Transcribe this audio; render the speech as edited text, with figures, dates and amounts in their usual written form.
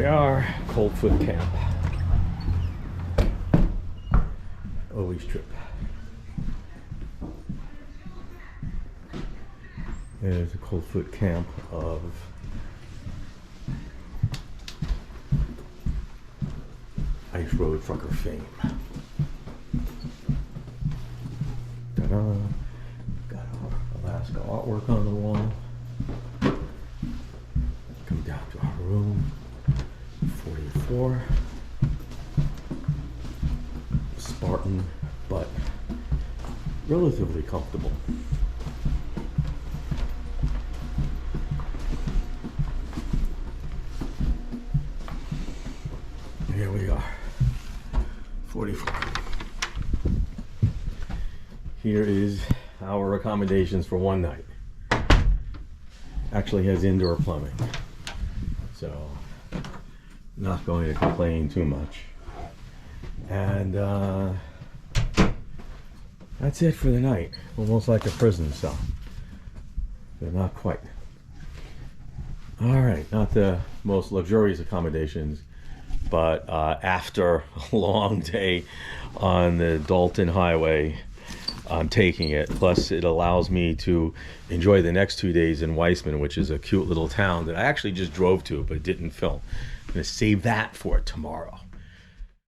we are, Coldfoot Camp. Always trip. There's a Coldfoot Camp of Ice Road Trucker fame. Ta-da. Got our Alaska artwork on the wall. Come down to our room, 44. Spartan, but relatively comfortable. Here we are, 44. Here is our accommodations for one night. Actually has indoor plumbing, so not going to complain too much. And that's it for the night. Almost like a prison cell, but not quite. All right, not the most luxurious accommodations, but after a long day on the Dalton highway, I'm taking it. Plus it allows me to enjoy the next 2 days in Weissman, which is a cute little town that I actually just drove to but didn't film. I'm gonna save that for tomorrow.